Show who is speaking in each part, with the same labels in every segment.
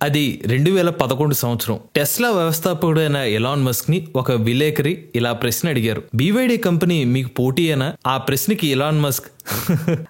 Speaker 1: అది 2011 సంవత్సరం. Tesla వ్యవస్థాపకుడైన Elon Musk ని ఒక విలేకరి ఇలా ప్రశ్న అడిగారు, BYD కంపెనీ మీకు పోటీయేనా? ఆ ప్రశ్నకి ఎలాన్ మస్క్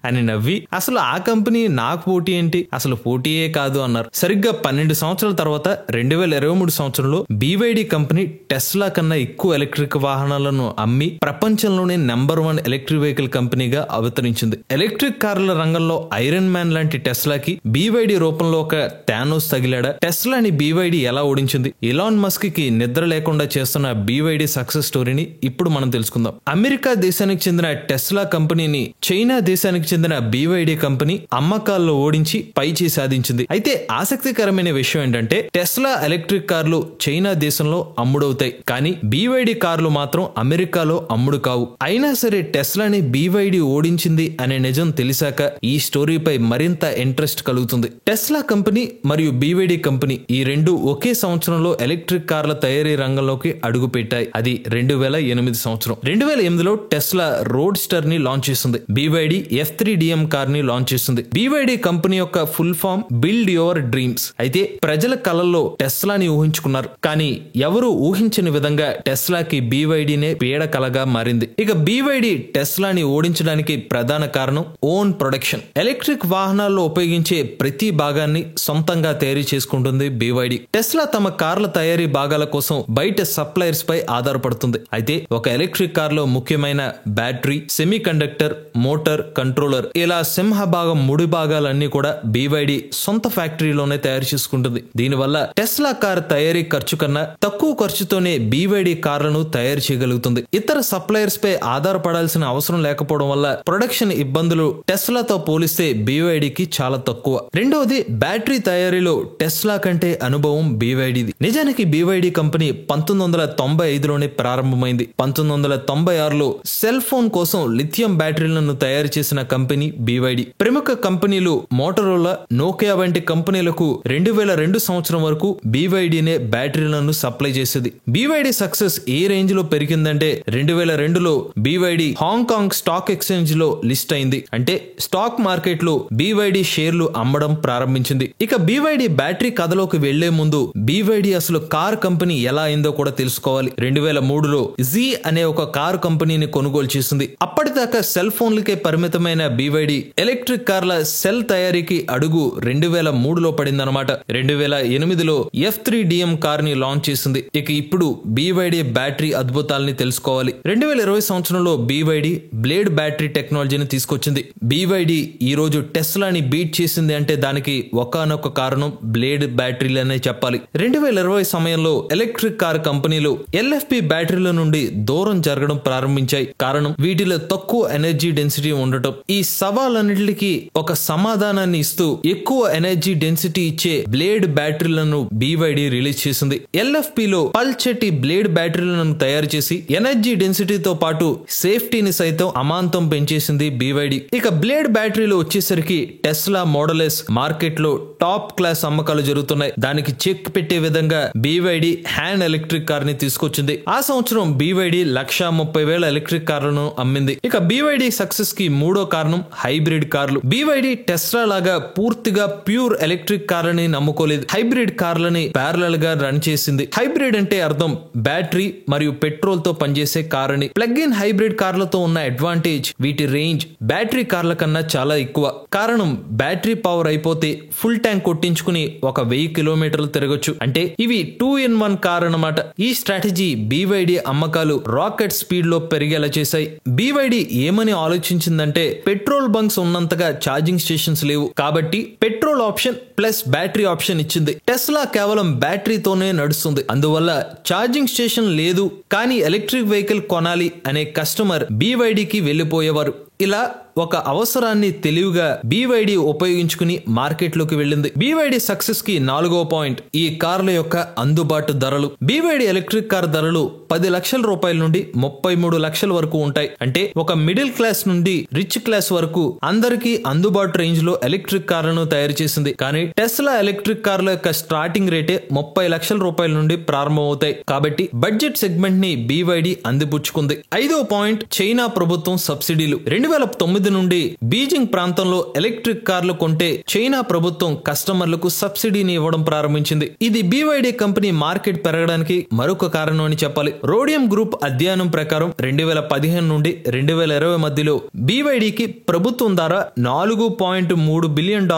Speaker 1: అని నవ్వి, అసలు ఆ కంపెనీ నాకు పోటీ ఏంటి, అసలు పోటీయే కాదు అన్నారు. సరిగ్గా 12 సంవత్సరాల తర్వాత 2023 సంవత్సరంలో BYD కంపెనీ టెస్లా కన్నా ఎక్కువ ఎలక్ట్రిక్ వాహనాలను అమ్మి ప్రపంచంలోనే నెంబర్ 1 ఎలక్ట్రిక్ వెహికల్ కంపెనీగా అవతరించింది. ఎలక్ట్రిక్ కార్ల రంగంలో ఐరన్ మ్యాన్ లాంటి టెస్లాకి BYD రూపంలో ఒక థానోస్ తగిలాడా? టెస్లాని BYD ఎలా ఓడించింది? ఎలాన్ మస్క్ కి నిద్ర లేకుండా చేస్తున్న BYD సక్సెస్ స్టోరీని ఇప్పుడు మనం తెలుసుకుందాం. అమెరికా దేశానికి చెందిన టెస్లా కంపెనీని చైనా దేశానికి చెందిన BYD కంపెనీ అమ్మకాల్లో ఓడించి పైచేయి సాధించింది. అయితే ఆసక్తికరమైన విషయం ఏంటంటే టెస్లా ఎలక్ట్రిక్ కార్లు చైనా దేశంలో అమ్ముడవుతాయి, కానీ BYD కార్లు మాత్రం అమెరికాలో అమ్ముడు కావు. అయినా సరే టెస్లాని BYD ఓడించింది అనే నిజం తెలిసాక ఈ స్టోరీపై మరింత ఇంట్రెస్ట్ కలుగుతుంది. టెస్లా కంపెనీ మరియు BYD కంపెనీ ఈ రెండు ఒకే సంవత్సరంలో ఎలక్ట్రిక్ కార్ల తయారీ రంగంలోకి అడుగు పెట్టాయి. అది 2008 సంవత్సరం. 2008లో టెస్లా రోడ్ స్టర్ ని లాంచ్ చేసింది. BYD F3DM కార్ ని లాంచ్ చేసింది. BYD కంపెనీ యొక్క full form build your dreams. అయితే ప్రజల కళల్లో టెస్లాని ఊహించుకున్నారు, కానీ ఎవరు ఊహించని విధంగా టెస్లాకి BYD నే పీడ కలగా మారింది. ఇక BYD టెస్లాని ఓడించడానికి ప్రధాన కారణం ఓన్ ప్రొడక్షన్. ఎలక్ట్రిక్ వాహనాల్లో ఉపయోగించే ప్రతి భాగాన్ని సొంతంగా తయారీ చేసుకుంటుంది BYD. టెస్లా తమ కార్ల తయారీ భాగాల కోసం బయట సప్లయర్స్ పై ఆధారపడుతుంది. అయితే ఒక ఎలక్ట్రిక్ కార్ లో ముఖ్యమైన battery, semi conductor, motor, controller ఇలా సింహభాగం ముడి భాగాలన్నీ కూడా BYD సొంత ఫ్యాక్టరీలోనే తయారు చేసుకుంటుంది. దీనివల్ల టెస్లా కార్ తయారీ ఖర్చు కన్నా తక్కువ ఖర్చుతోనే BYD కార్లను తయారు చేయగలుగుతుంది. ఇతర సప్లయర్స్ పై ఆధారపడాల్సిన అవసరం లేకపోవడం వల్ల ప్రొడక్షన్ ఇబ్బందులు టెస్లాతో పోలిస్తే BYD కి చాలా తక్కువ. రెండవది, బ్యాటరీ తయారీలో టెస్లా కంటే అనుభవం BYDది. నిజానికి BYD కంపెనీ 1995లోనే ప్రారంభమైంది. 1996లో సెల్ ఫోన్ కోసం లిథియం బ్యాటరీలను తయారు చేసిన కంపెనీ BYD. ప్రముఖ కంపెనీలు మోటరోలా, నోకియా వంటి కంపెనీలకు 2002 సంవత్సరం వరకు BYD నే బ్యాటరీలను సప్లై చేసేది. BYD సక్సెస్ ఏ రేంజ్ లో పెరిగిందంటే 2002లో BYD హాంకాంగ్ స్టాక్ ఎక్స్చేంజ్ లో లిస్ట్ అయింది. అంటే స్టాక్ మార్కెట్ లో BYD షేర్లు అమ్మడం ప్రారంభించింది. ఇక BYD బ్యాటరీ కథలోకి వెళ్లే ముందు BYD అసలు కార్ కంపెనీ ఎలా అయిందో కూడా తెలుసుకోవాలి. 2003లో జీ అనే ఒక కార్ కంపెనీని కొనుగోలు చేసింది. అప్పటిదాకా సెల్ ఫోన్లకే పరిమితమైన BYD ఎలక్ట్రిక్ కార్ల సెల్ తయారీకి అడుగు 2003లో పడిందన్నమాట. 2008లో F3DM కార్ ని లాంచ్ చేసింది. ఇక ఇప్పుడు BYD బ్యాటరీ అద్భుతాలని తెలుసుకోవాలి. 2020 సంవత్సరంలో BYD బ్లేడ్ బ్యాటరీ టెక్నాలజీని తీసుకొచ్చింది. BYD ఈ రోజు టెస్లాని బీట్ చేసింది అంటే దానికి ఒకానొక కారణం బ్లేడ్ బ్యాటరీలనే చెప్పాలి. 2020 సమయంలో ఎలక్ట్రిక్ కార్ కంపెనీలు LFP బ్యాటరీల నుండి దూరం జరగడం ప్రారంభించాయి. కారణం వీటిలో తక్కువ ఎనర్జీ డెన్సిటీ ఉండటం. ఈ సవాలన్నిటికీ ఒక సమాధానాన్ని ఇస్తూ ఎక్కువ ఎనర్జీ డెన్సిటీ ఇచ్చే బ్లేడ్ బ్యాటరీలను BYD రిలీజ్ చేసింది. LFP లో పల్చటి బ్లేడ్ బ్యాటరీలను తయారు చేసి ఎనర్జీ డెన్సిటీతో పాటు సేఫ్టీని సైతం అమాంతం పెంచేసింది BYD. ఇక బ్లేడ్ బ్యాటరీలు వచ్చేసరికి టెస్లా మోడల్ S మార్కెట్ లో టాప్ క్లాస్ అమ్మకాలు జరుగుతున్నాయి. దానికి చెక్ పెట్టే విధంగా BYD హ్యాండ్ ఎలక్ట్రిక్ కార్ ని తీసుకొచ్చింది. ఆ సంవత్సరం BYD 1,30,000 ఎలక్ట్రిక్ కార్లను అమ్మింది. ఇక BYD సక్సెస్ కి మూడో కారణం హైబ్రిడ్ కార్లు. BYD టెస్లా లాగా పూర్తిగా ప్యూర్ ఎలక్ట్రిక్ కార్లని నమ్ముకోలేదు. హైబ్రిడ్ కార్లని ప్యారలల్ గా రన్ చేసింది. హైబ్రిడ్ అంటే అర్థం బ్యాటరీ మరియు పెట్రోల్ తో పనిచేసే కార్ అని. ప్లగ్ ఇన్ హైబ్రిడ్ కార్లతో ఉన్న అడ్వాంటేజ్ వీటి రేంజ్ బ్యాటరీ కార్ల కన్నా చాలా ఎక్కువ. కారణం బ్యాటరీ పవర్ అయిపోతే ఫుల్ ట్యాంక్ కొట్టించుకుని 1000 కిలోమీటర్లు తిరగొచ్చు. అంటే ఇవి 2-in-1 కార్ అన్నమాట. ఈ స్ట్రాటజీ BYD అమ్మకాలు రాకెట్ స్పీడ్ లో పెరిగేలా చేశాయి. BYD ఏమని ఆలోచించిందంటే పెట్రోల్ బంక్స్ ఉన్నంతగా ఛార్జింగ్ స్టేషన్స్ లేవు, కాబట్టి petrol option plus battery option ఇచ్చింది. టెస్లా కేవలం బ్యాటరీతోనే నడుస్తుంది. అందువల్ల ఛార్జింగ్ స్టేషన్ లేదు, కానీ ఎలక్ట్రిక్ వెహికల్ కొనాలి అనే కస్టమర్ BYD కి వెళ్లిపోయేవారు. ఇలా ఒక అవసరాన్ని తెలివిగా BYD ఉపయోగించుకుని మార్కెట్ లోకి వెళ్ళింది. BYD సక్సెస్ కి 4వ పాయింట్ ఈ కార్ల యొక్క అందుబాటు ధరలు. BYD ఎలక్ట్రిక్ కార్ ధరలు 10 లక్షల రూపాయల నుండి 33 లక్షల వరకు ఉంటాయి. అంటే ఒక మిడిల్ క్లాస్ నుండి రిచ్ క్లాస్ వరకు అందరికీ అందుబాటు రేంజ్ లో ఎలక్ట్రిక్ కార్లను తయారు చేసింది. కానీ టెస్లా ఎలక్ట్రిక్ కార్ల యొక్క స్టార్టింగ్ రేటే 30 లక్షల రూపాయల నుండి ప్రారంభమవుతాయి. కాబట్టి బడ్జెట్ సెగ్మెంట్ ని BYD అందిపుచ్చుకుంది. 5వ పాయింట్ చైనా ప్రభుత్వం సబ్సిడీలు. 2009 2019 నుండి బీజింగ్ ప్రాంతంలో ఎలక్ట్రిక్ కార్లు కొంటే చైనా ప్రభుత్వం కస్టమర్లకు సబ్సిడీని ఇవ్వడం ప్రారంభించింది. ఇది BYD కంపెనీ మార్కెట్ పెరగడానికి మరొక కారణం అని చెప్పాలి. రోడియం గ్రూప్ అధ్యయనం ప్రకారం 2015 నుండి 2020 మధ్యలో BYDకి ప్రభుత్వం ద్వారా $4.3 బిలియన్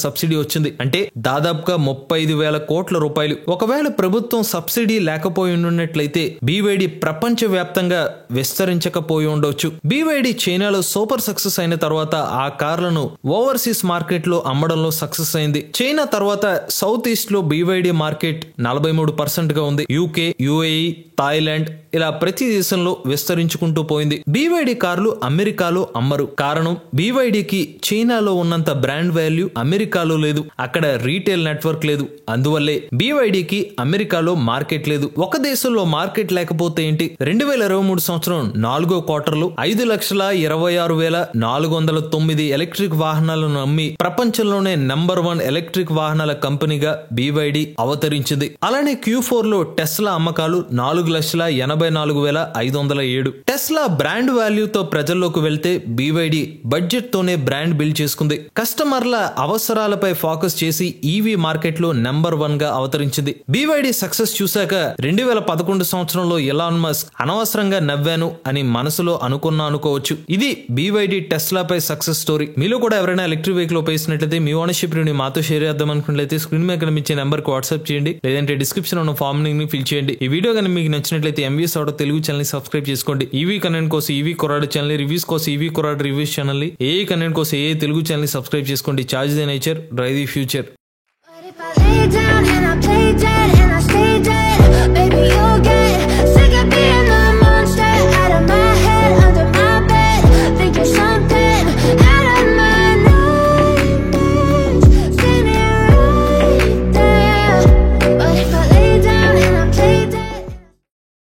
Speaker 1: సబ్సిడీ వచ్చింది. అంటే దాదాపుగా 35,000 కోట్ల రూపాయలు. ఒకవేళ ప్రభుత్వం సబ్సిడీ లేకపోయి ఉన్నట్లయితే BYD ప్రపంచ వ్యాప్తంగా విస్తరించకపోయి ఉండొచ్చు. BYD చైనాలో సూపర్ సక్సెస్ అయిన తర్వాత ఆ కార్లను ఓవర్సీస్ మార్కెట్ లో అమ్మడంలో సక్సెస్ అయింది. చైనా తర్వాత సౌత్ ఈస్ట్ లో BYD మార్కెట్ 43% గా ఉంది. UK, UAE, థాయిలాండ్ ఇలా ప్రతి దేశంలో విస్తరించుకుంటూ పోయింది. BYD కార్లు అమెరికాలో అమ్మరు. కారణం BYDకి చైనాలో ఉన్నంత బ్రాండ్ వాల్యూ అమెరికాలో లేదు. అక్కడ రీటైల్ నెట్వర్క్ లేదు. అందువల్లే BYDకి అమెరికాలో మార్కెట్ లేదు. ఒక దేశంలో మార్కెట్ లేకపోతే ఏంటి? 2023 సంవత్సరం 4వ క్వార్టర్లో 5,26,409 ఎలక్ట్రిక్ వాహనాలను అమ్మి ప్రపంచంలోనే నంబర్ 1 ఎలక్ట్రిక్ వాహనాల కంపెనీగా BYD అవతరించింది. అలానే Q4 లో టెస్లా అమ్మకాలు 4,84,507. టెస్లా బ్రాండ్ వాల్యూతో ప్రజల్లోకి వెళ్తే BYD బడ్జెట్ తోనే బ్రాండ్ బిల్డ్ చేసుకుంది. కస్టమర్ల అవసరాలపై ఫోకస్ చేసి ఈవీ మార్కెట్ లో నెంబర్ 1 గా అవతరించింది. BYD సక్సెస్ చూశాక 2011 సంవత్సరంలో ఎలాన్ మస్క్ అనవసరంగా నవ్వాను అని మనసులో అనుకోవచ్చు. ఇది BYD టెస్లా పై సక్సెస్ స్టోరీ. మీలో కూడా ఎవరైనా ఎలక్ట్రిక్ వెహికల్ ఉపయోగిస్తున్నట్లయితే మీ ఓనర్షిప్ ని మాతో షేర్ చేద్దాం అనుకున్నట్లయితే స్క్రీన్ మీద కనిపించే నెంబర్ కి వాట్సాప్ చేయండి, లేదంటే డిస్క్రిప్షన్ ఉన్న ఫామ్ ని ఫిల్ చేయండి. ఈ వీడియో కానీ మీకు నచ్చినట్లయితే MVS ఆటో తెలుగు ఛానల్ ని సబ్స్క్రైబ్ చేసుకోండి. ఈవీ కంటెంట్ కోసం ఈవీ కొరాడు ఛానల్, రివ్యూస్ కోసం ఈవీ కొరాడు రివ్యూస్ ఛానల్, ఏ కంటెంట్ కోసం ఏ తెలుగు ఛానల్ ని సబ్స్క్రైబ్ చేసుకోండి. Charge the nature, drive the future.